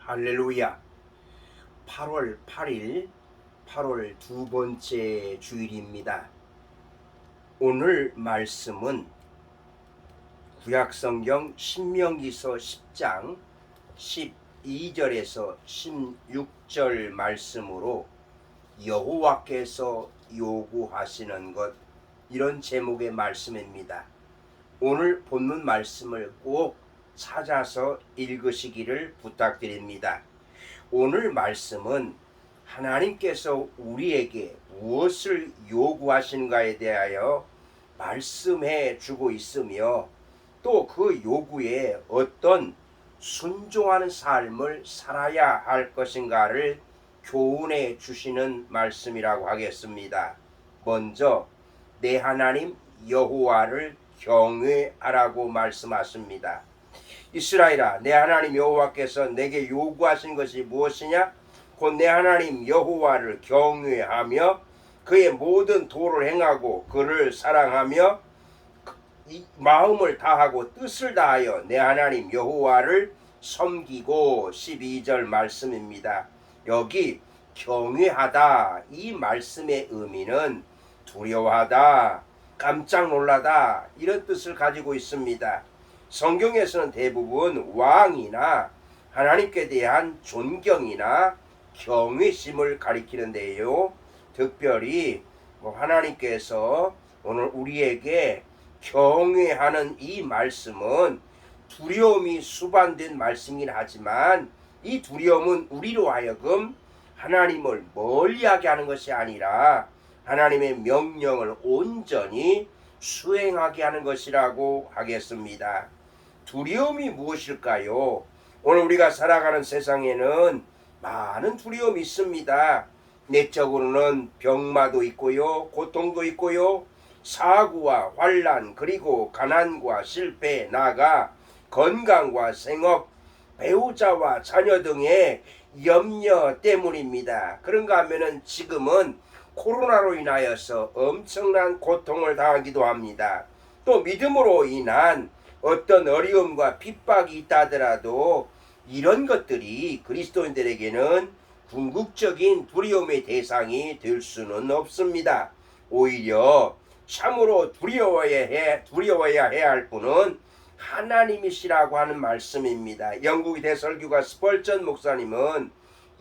할렐루야. 8월 8일, 8월 두 번째 주일입니다. 오늘 말씀은 구약성경 신명기서 10장 12절에서 16절 말씀으로 여호와께서 요구하시는 것, 이런 제목의 말씀입니다. 오늘 본문 말씀을 꼭 찾아서 읽으시기를 부탁드립니다. 오늘 말씀은 하나님께서 우리에게 무엇을 요구하시는가에 대하여 말씀해 주고 있으며, 또 그 요구에 어떤 순종하는 삶을 살아야 할 것인가를 교훈해 주시는 말씀이라고 하겠습니다. 먼저 내 하나님 여호와를 경외하라고 말씀하십니다. 이스라엘아, 내 하나님 여호와께서 내게 요구하신 것이 무엇이냐? 곧 내 하나님 여호와를 경외하며 그의 모든 도를 행하고 그를 사랑하며 마음을 다하고 뜻을 다하여 내 하나님 여호와를 섬기고. 12절 말씀입니다. 여기 경외하다, 이 말씀의 의미는 두려워하다, 깜짝 놀라다, 이런 뜻을 가지고 있습니다. 성경에서는 대부분 왕이나 하나님께 대한 존경이나 경외심을 가리키는데요, 특별히 하나님께서 오늘 우리에게 경외하는 이 말씀은 두려움이 수반된 말씀이긴 하지만, 이 두려움은 우리로 하여금 하나님을 멀리하게 하는 것이 아니라 하나님의 명령을 온전히 수행하게 하는 것이라고 하겠습니다. 두려움이 무엇일까요? 오늘 우리가 살아가는 세상에는 많은 두려움이 있습니다. 내적으로는 병마도 있고요, 고통도 있고요, 사고와 환난, 그리고 가난과 실패, 나아가 건강과 생업, 배우자와 자녀 등의 염려 때문입니다. 그런가 하면은 지금은 코로나로 인하여서 엄청난 고통을 당하기도 합니다. 또 믿음으로 인한 어떤 어려움과 핍박이 있다 하더라도 이런 것들이 그리스도인들에게는 궁극적인 두려움의 대상이 될 수는 없습니다. 오히려 참으로 두려워해야 할 분은 하나님이시라고 하는 말씀입니다. 영국의 대설교가 스펄전 목사님은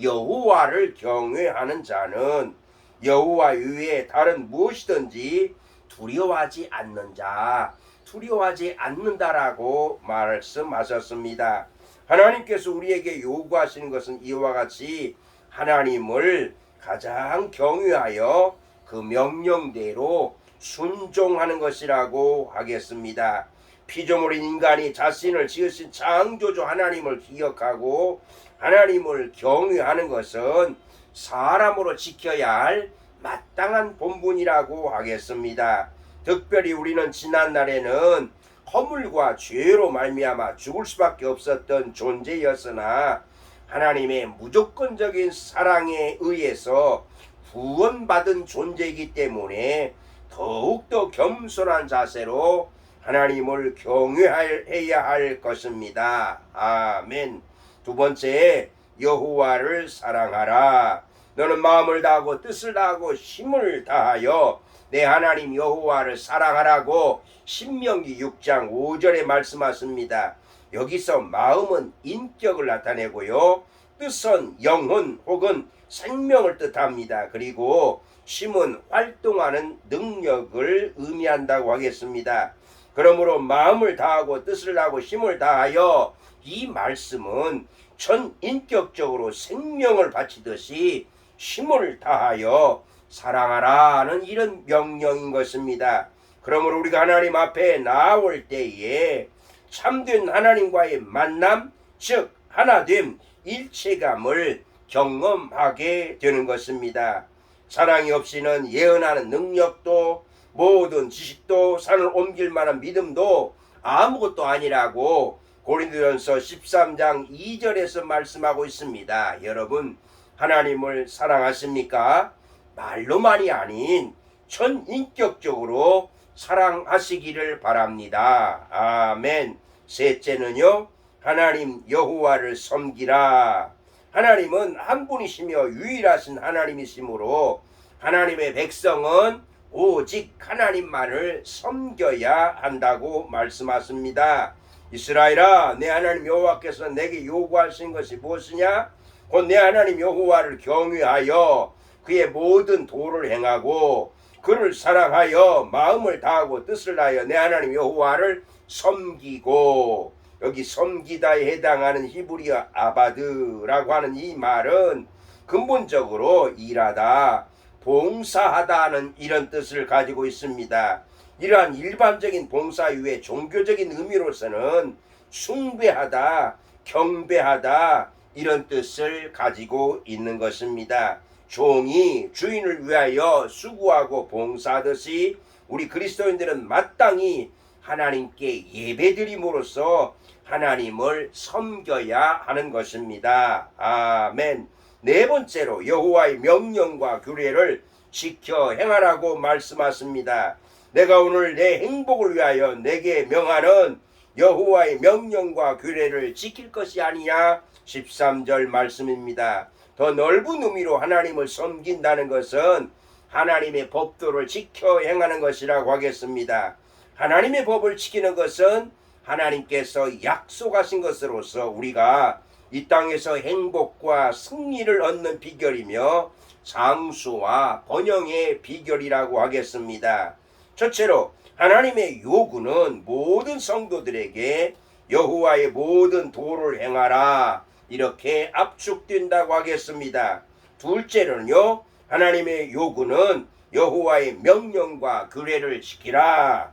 여호와를 경외하는 자는 여호와 외에 다른 무엇이든지 두려워하지 않는 자, 두려워하지 않는다라고 말씀하셨습니다. 하나님께서 우리에게 요구하시는 것은 이와 같이 하나님을 가장 경외하여 그 명령대로 순종하는 것이라고 하겠습니다. 피조물인 인간이 자신을 지으신 창조주 하나님을 기억하고 하나님을 경외하는 것은 사람으로 지켜야 할 마땅한 본분이라고 하겠습니다. 특별히 우리는 지난날에는 허물과 죄로 말미암아 죽을 수밖에 없었던 존재였으나 하나님의 무조건적인 사랑에 의해서 구원받은 존재이기 때문에 더욱더 겸손한 자세로 하나님을 경외해야 할 것입니다. 아멘. 두 번째, 여호와를 사랑하라. 너는 마음을 다하고 뜻을 다하고 힘을 다하여 내 하나님 여호와를 사랑하라고 신명기 6장 5절에 말씀하십니다. 여기서 마음은 인격을 나타내고요, 뜻은 영혼 혹은 생명을 뜻합니다. 그리고 힘은 활동하는 능력을 의미한다고 하겠습니다. 그러므로 마음을 다하고 뜻을 다하고 힘을 다하여, 이 말씀은 전인격적으로 생명을 바치듯이 힘을 다하여 사랑하라는 이런 명령인 것입니다. 그러므로 우리가 하나님 앞에 나올 때에 참된 하나님과의 만남, 즉 하나됨, 일체감을 경험하게 되는 것입니다. 사랑이 없이는 예언하는 능력도, 모든 지식도, 산을 옮길 만한 믿음도 아무것도 아니라고 고린도전서 13장 2절에서 말씀하고 있습니다. 여러분, 하나님을 사랑하십니까? 말로만이 아닌 전인격적으로 사랑하시기를 바랍니다. 아멘. 셋째는요, 하나님 여호와를 섬기라. 하나님은 한 분이시며 유일하신 하나님이시므로 하나님의 백성은 오직 하나님만을 섬겨야 한다고 말씀하십니다. 이스라엘아, 내 하나님 여호와께서 내게 요구하신 것이 무엇이냐? 곧 내 하나님 여호와를 경외하여 그의 모든 도를 행하고 그를 사랑하여 마음을 다하고 뜻을 다하여 내 하나님 여호와를 섬기고, 여기 섬기다에 해당하는 히브리어 아바드라고 하는 이 말은 근본적으로 일하다, 봉사하다는 이런 뜻을 가지고 있습니다. 이러한 일반적인 봉사 이외에 종교적인 의미로서는 숭배하다, 경배하다 이런 뜻을 가지고 있는 것입니다. 종이 주인을 위하여 수고하고 봉사하듯이 우리 그리스도인들은 마땅히 하나님께 예배드림으로써 하나님을 섬겨야 하는 것입니다. 아멘. 네 번째로 여호와의 명령과 규례를 지켜 행하라고 말씀하십니다. 내가 오늘 내 행복을 위하여 내게 명하는 여호와의 명령과 규례를 지킬 것이 아니냐, 13절 말씀입니다. 더 넓은 의미로 하나님을 섬긴다는 것은 하나님의 법도를 지켜 행하는 것이라고 하겠습니다. 하나님의 법을 지키는 것은 하나님께서 약속하신 것으로서 우리가 이 땅에서 행복과 승리를 얻는 비결이며 장수와 번영의 비결이라고 하겠습니다. 첫째로 하나님의 요구는 모든 성도들에게 여호와의 모든 도를 행하라 이렇게 압축된다고 하겠습니다. 둘째로는요, 하나님의 요구는 여호와의 명령과 규례를 지키라.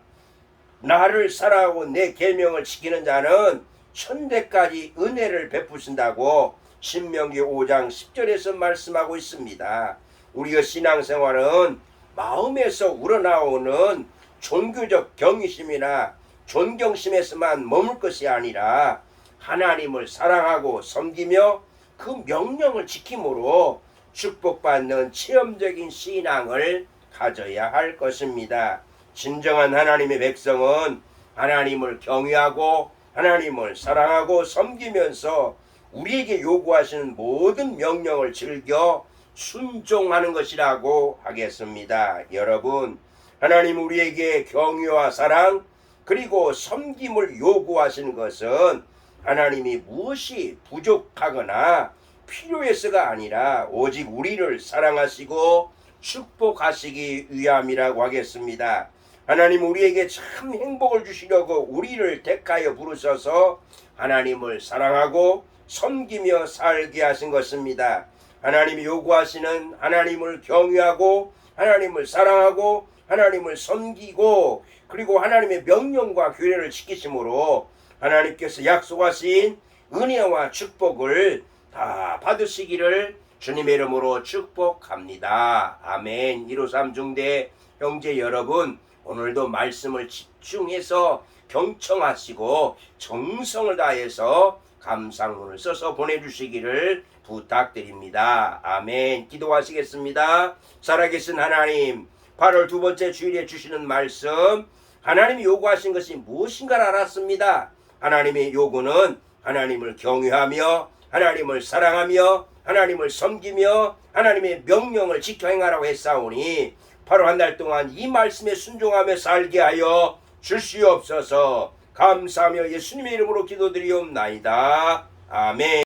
나를 사랑하고 내 계명을 지키는 자는 천대까지 은혜를 베푸신다고 신명기 5장 10절에서 말씀하고 있습니다. 우리의 신앙생활은 마음에서 우러나오는 종교적 경외심이나 존경심에서만 머물 것이 아니라 하나님을 사랑하고 섬기며 그 명령을 지킴으로 축복받는 체험적인 신앙을 가져야 할 것입니다. 진정한 하나님의 백성은 하나님을 경외하고 하나님을 사랑하고 섬기면서 우리에게 요구하시는 모든 명령을 즐겨 순종하는 것이라고 하겠습니다. 여러분, 하나님 우리에게 경외와 사랑 그리고 섬김을 요구하시는 것은 하나님이 무엇이 부족하거나 필요해서가 아니라 오직 우리를 사랑하시고 축복하시기 위함이라고 하겠습니다. 하나님 우리에게 참 행복을 주시려고 우리를 택하여 부르셔서 하나님을 사랑하고 섬기며 살게 하신 것입니다. 하나님이 요구하시는 하나님을 경외하고 하나님을 사랑하고 하나님을 섬기고 그리고 하나님의 명령과 규례를 지키심으로 하나님께서 약속하신 은혜와 축복을 다 받으시기를 주님의 이름으로 축복합니다. 아멘. 153 중대 형제 여러분, 오늘도 말씀을 집중해서 경청하시고 정성을 다해서 감상문을 써서 보내주시기를 부탁드립니다. 아멘. 기도하시겠습니다. 살아계신 하나님, 8월 두 번째 주일에 주시는 말씀, 하나님이 요구하신 것이 무엇인가를 알았습니다. 하나님의 요구는 하나님을 경외하며 하나님을 사랑하며 하나님을 섬기며 하나님의 명령을 지켜 행하라고 했사오니 바로 한 달 동안 이 말씀에 순종하며 살게 하여 주시옵소서. 감사하며 예수님의 이름으로 기도드리옵나이다. 아멘.